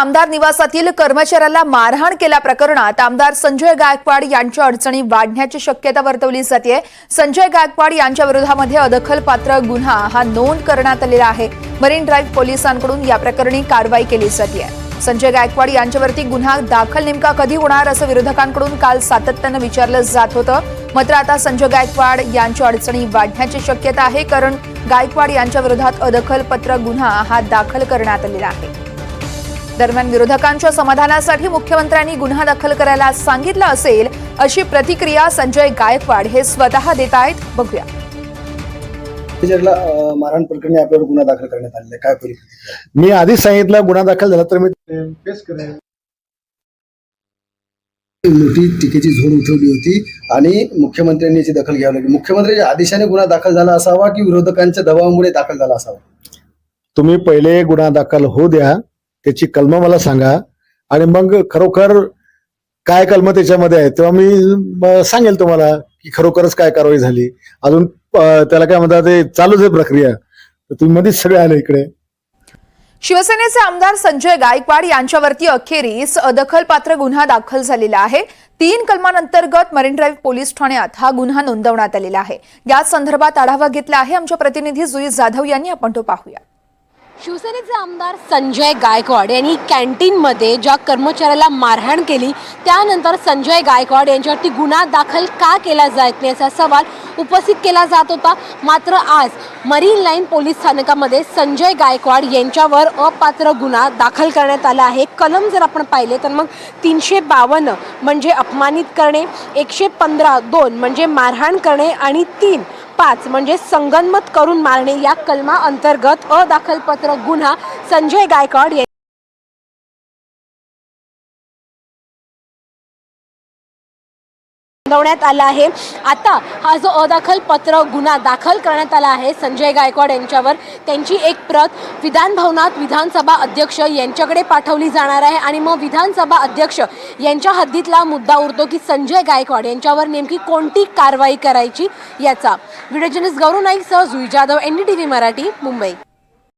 आमदार निवासातील कर्मचाऱ्याला मारहाण केल्याप्रकरणात आमदार संजय गायकवाड यांच्या अडचणी वाढण्याची शक्यता वर्तवली जाते। संजय गायकवाड यांच्या विरोधामध्ये अदखलपात्र गुन्हा हा नोंद करण्यात आलेला आहे। मरीन ड्राईव्ह पोलिसांकडून या प्रकरणी कारवाई केली जाते। संजय गायकवाड यांच्यावरती गुन्हा दाखल नेमका कधी होणार असं विरोधकांकडून काल सातत्याने विचारलं जात होतं। मात्र आता संजय गायकवाड यांच्या अडचणी वाढण्याची शक्यता आहे, कारण गायकवाड यांच्या विरोधात अदखलपात्र गुन्हा हा दाखल करण्यात आलेला आहे। दरम्यान विरोधकांच्या समाधानासाठी मुख्यमंत्र्यांनी गुन्हा दाखल करायला सांगितलं असेल अशी प्रतिक्रिया संजय गायकवाड हे स्वतः देत आहेत। बघूया। मारहाण प्रकरणी आपल्यावर गुन्हा दाखल करण्यात आलेला काय परिस्थिती? मी आधीच सांगितलं गुन्हा दाखल झाला तर मी फेस करेन। मोठी टीकेची झोड उठवली होती आणि मुख्यमंत्र्यांनी याची दखल घ्यावी लागली। मुख्यमंत्र्यांच्या आदेशाने गुन्हा दाखल झाला असावा की विरोधकांच्या दबावामुळे दाखल झाला असावा? तुम्ही पहिले गुन्हा दाखल होऊ द्या, त्याची कलम मला सांगा आणि मग खरोखर काय कलम त्याच्यामध्ये आहे तेव्हा मी सांगेल तुम्हाला की खरोखरच काय कारवाई झाली। अजून त्याला काय म्हणतात ते चालूच आहे प्रक्रिया, तर तुम्ही मध्येच सगळे आले इकडे। शिवसेनेचे आमदार संजय गायकवाड यांच्यावरती अखेरीस अदखलपात्र गुन्हा दाखल झालेला आहे। 3 कलमांअंतर्गत मरीन ड्राईव्ह पोलीस ठाण्यात हा गुन्हा नोंदवण्यात आलेला आहे। या संदर्भात आढावा घेतला आहे आमच्या प्रतिनिधी जुई जाधव यांनी, आपण तो पाहूया। शिवसेनेचे आमदार संजय गायकवाड यांनी कॅन्टीनमध्ये ज्या कर्मचाऱ्याला मारहाण केली त्यानंतर संजय गायकवाड यांच्यावरती गुन्हा दाखल का केला जात नाही असा सवाल उपस्थित केला जात होता। मात्र आज मरीन लाईन पोलीस स्थानकामध्ये संजय गायकवाड यांच्यावर अपात्र गुन्हा दाखल करण्यात आला आहे। कलम जर आपण पाहिले तर मग 352 म्हणजे अपमानित करणे, 115(2) म्हणजे मारहाण करणे आणि 3(5) म्हणजे संगनमत करून मारणे या कलमा अंतर्गत अदाखलपात्र गुन्हा संजय गायकवाड नोंदवण्यात आला आहे। आता हा जो अदाखलपात्र गुन्हा दाखल करण्यात आला आहे संजय गायकवाड यांच्यावर, त्यांची एक प्रत विधान भवनात विधानसभा अध्यक्ष यांच्याकडे पाठवली जाणार आहे आणि मग विधानसभा अध्यक्ष यांच्या हद्दीतला मुद्दा उरतो की संजय गायकवाड यांच्यावर नेमकी कोणती कारवाई करायची याचा। व्हिडिओ जर्नलिस्ट गौरव नाईकसह जुई जाधव, NDTV मराठी, मुंबई।